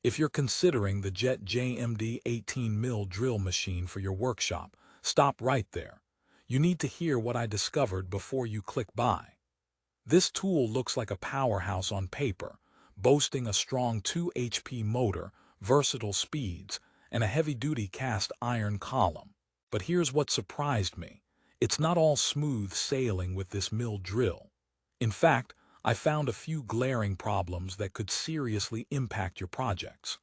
If you're considering the JET JMD-18 mill drill machine for your workshop, stop right there. You need to hear what I discovered before you click buy. This tool looks like a powerhouse on paper, boasting a strong 2 HP motor, versatile speeds, and a heavy-duty cast iron column. But here's what surprised me. It's not all smooth sailing with this mill drill. In fact, I found a few glaring problems that could seriously impact your projects.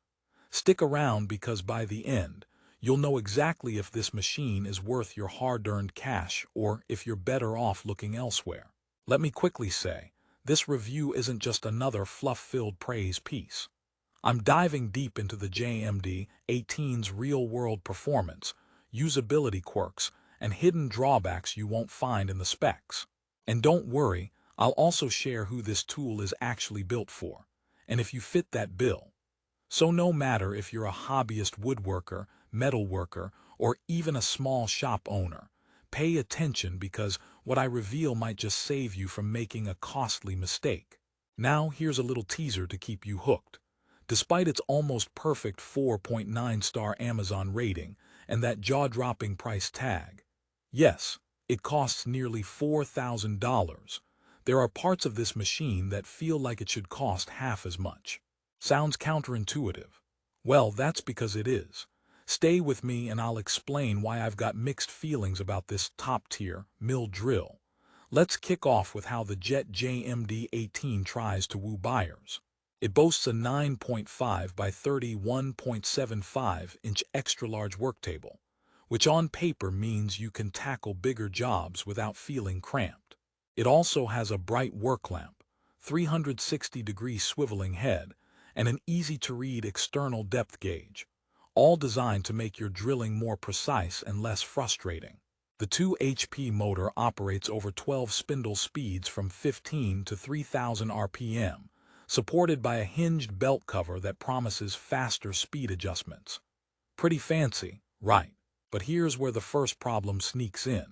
Stick around because by the end, you'll know exactly if this machine is worth your hard-earned cash or if you're better off looking elsewhere. Let me quickly say, this review isn't just another fluff-filled praise piece. I'm diving deep into the JMD-18's real-world performance, usability quirks, and hidden drawbacks you won't find in the specs. And don't worry, I'll also share who this tool is actually built for, and if you fit that bill. So no matter if you're a hobbyist woodworker, metalworker, or even a small shop owner, pay attention because what I reveal might just save you from making a costly mistake. Now here's a little teaser to keep you hooked. Despite its almost perfect 4.9-star Amazon rating and that jaw-dropping price tag, yes, it costs nearly $4,000. There are parts of this machine that feel like it should cost half as much. Sounds counterintuitive. Well, that's because it is. Stay with me and I'll explain why I've got mixed feelings about this top-tier mill drill. Let's kick off with how the JET JMD-18 tries to woo buyers. It boasts a 9.5 by 31.75-inch extra-large work table, which on paper means you can tackle bigger jobs without feeling cramped. It also has a bright work lamp, 360-degree swiveling head, and an easy-to-read external depth gauge, all designed to make your drilling more precise and less frustrating. The 2 HP motor operates over 12 spindle speeds from 15 to 3000 RPM, supported by a hinged belt cover that promises faster speed adjustments. Pretty fancy, right? But here's where the first problem sneaks in.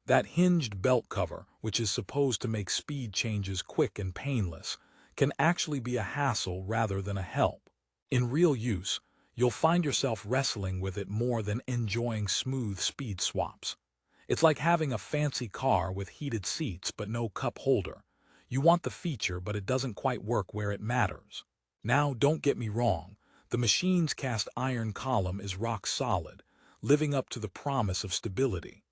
That hinged belt cover, which is supposed to make speed changes quick and painless, can actually be a hassle rather than a help. In real use, you'll find yourself wrestling with it more than enjoying smooth speed swaps. It's like having a fancy car with heated seats but no cup holder. You want the feature, but it doesn't quite work where it matters. Now, don't get me wrong. The machine's cast iron column is rock solid, living up to the promise of stability.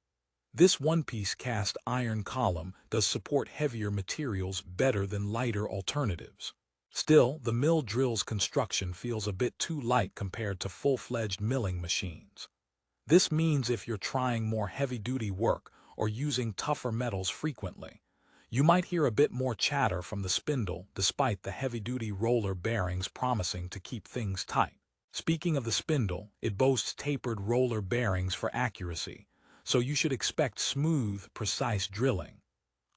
This one-piece cast iron column does support heavier materials better than lighter alternatives. Still, the mill drill's construction feels a bit too light compared to full-fledged milling machines. This means if you're trying more heavy-duty work or using tougher metals frequently, you might hear a bit more chatter from the spindle despite the heavy-duty roller bearings promising to keep things tight. Speaking of the spindle, it boasts tapered roller bearings for accuracy, so you should expect smooth, precise drilling.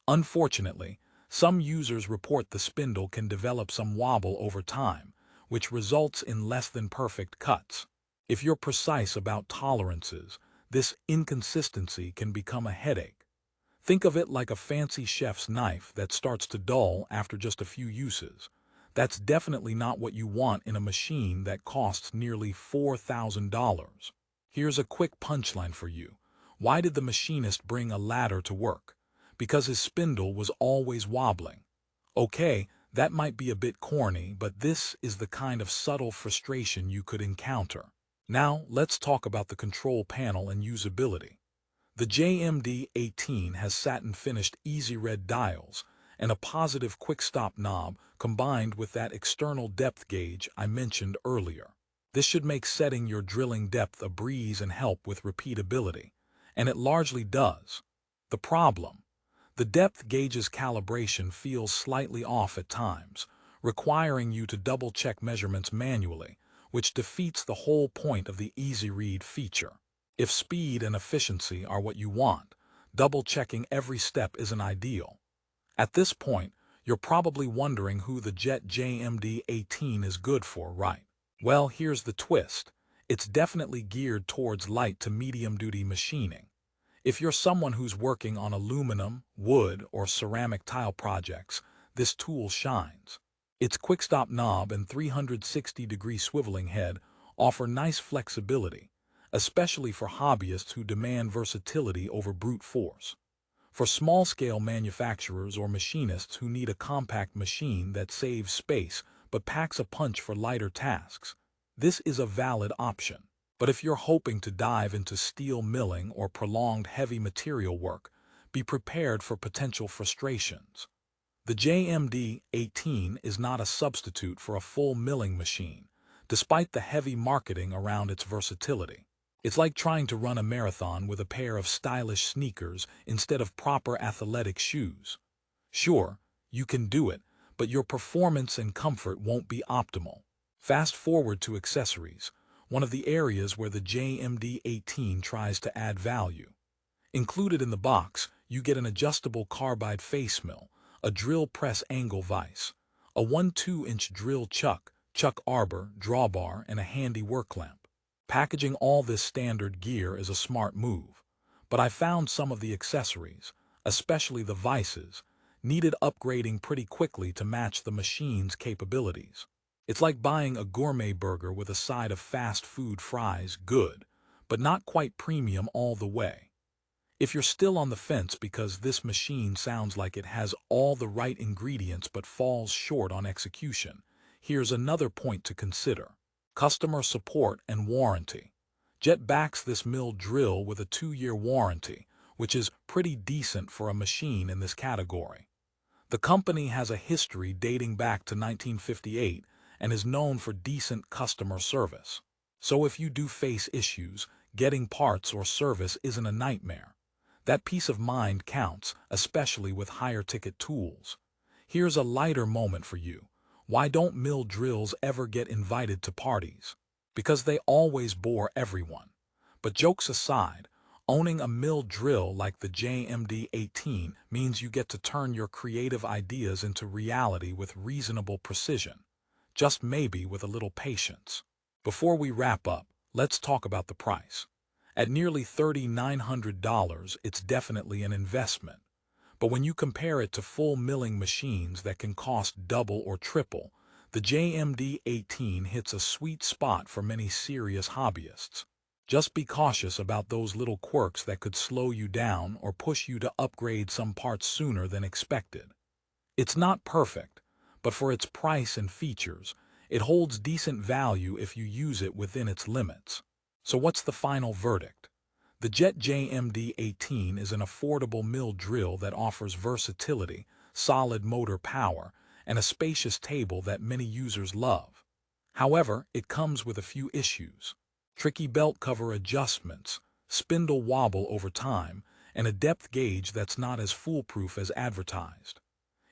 Unfortunately, some users report the spindle can develop some wobble over time, which results in less than perfect cuts. If you're precise about tolerances, this inconsistency can become a headache. Think of it like a fancy chef's knife that starts to dull after just a few uses. That's definitely not what you want in a machine that costs nearly $4,000. Here's a quick punchline for you. Why did the machinist bring a ladder to work? Because his spindle was always wobbling. Okay, that might be a bit corny, but this is the kind of subtle frustration you could encounter. Now, let's talk about the control panel and usability. The JMD-18 has satin-finished easy red dials and a positive quick-stop knob combined with that external depth gauge I mentioned earlier. This should make setting your drilling depth a breeze and help with repeatability. And it largely does. The problem: the depth gauge's calibration feels slightly off at times, requiring you to double-check measurements manually, which defeats the whole point of the Easy Read feature. If speed and efficiency are what you want, double-checking every step isn't ideal. At this point, you're probably wondering who the JET JMD-18 is good for, right? Well, here's the twist. It's definitely geared towards light to medium-duty machining. If you're someone who's working on aluminum, wood, or ceramic tile projects, this tool shines. Its quick-stop knob and 360-degree swiveling head offer nice flexibility, especially for hobbyists who demand versatility over brute force. For small-scale manufacturers or machinists who need a compact machine that saves space but packs a punch for lighter tasks, this is a valid option. But if you're hoping to dive into steel milling or prolonged heavy material work, be prepared for potential frustrations. The JMD-18 is not a substitute for a full milling machine, despite the heavy marketing around its versatility. It's like trying to run a marathon with a pair of stylish sneakers instead of proper athletic shoes. Sure, you can do it, but your performance and comfort won't be optimal. Fast forward to accessories, one of the areas where the JMD-18 tries to add value. Included in the box, you get an adjustable carbide face mill, a drill press angle vise, a 1/2-inch drill chuck arbor, drawbar, and a handy work lamp. Packaging all this standard gear is a smart move, but I found some of the accessories, especially the vices, needed upgrading pretty quickly to match the machine's capabilities. It's like buying a gourmet burger with a side of fast food fries, good, but not quite premium all the way. If you're still on the fence because this machine sounds like it has all the right ingredients but falls short on execution, here's another point to consider: customer support and warranty. JET backs this mill drill with a 2-year warranty, which is pretty decent for a machine in this category. The company has a history dating back to 1958 and is known for decent customer service. So if you do face issues, getting parts or service isn't a nightmare. That peace of mind counts, especially with higher-ticket tools. Here's a lighter moment for you. Why don't mill drills ever get invited to parties? Because they always bore everyone. But jokes aside, owning a mill drill like the JMD-18 means you get to turn your creative ideas into reality with reasonable precision. Just maybe with a little patience. Before we wrap up, let's talk about the price. At nearly $3,900, it's definitely an investment. But when you compare it to full milling machines that can cost double or triple, the JMD-18 hits a sweet spot for many serious hobbyists. Just be cautious about those little quirks that could slow you down or push you to upgrade some parts sooner than expected. It's not perfect, but for its price and features, it holds decent value if you use it within its limits. So what's the final verdict? The JET JMD-18 is an affordable mill drill that offers versatility, solid motor power, and a spacious table that many users love. However, it comes with a few issues: tricky belt cover adjustments, spindle wobble over time, and a depth gauge that's not as foolproof as advertised.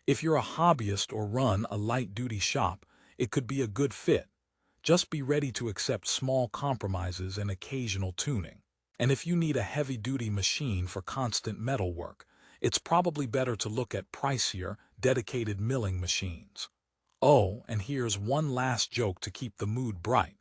If you're a hobbyist or run a light-duty shop, it could be a good fit. Just be ready to accept small compromises and occasional tuning. And if you need a heavy-duty machine for constant metal work, it's probably better to look at pricier, dedicated milling machines. Oh, and here's one last joke to keep the mood bright.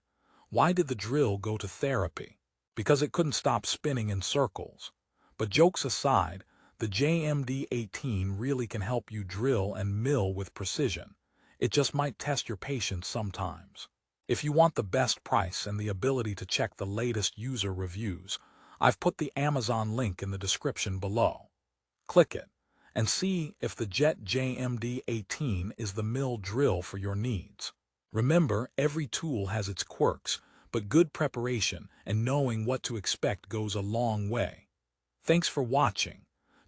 Why did the drill go to therapy? Because it couldn't stop spinning in circles. But jokes aside, the JMD-18 really can help you drill and mill with precision. It just might test your patience sometimes. If you want the best price and the ability to check the latest user reviews, I've put the Amazon link in the description below. Click it and see if the JET JMD-18 is the mill drill for your needs. Remember, every tool has its quirks, but good preparation and knowing what to expect goes a long way. Thanks for watching.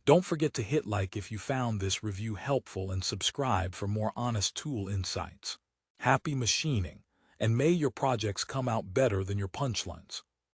Don't forget to hit like if you found this review helpful and subscribe for more honest tool insights. Happy machining, and may your projects come out better than your punchlines.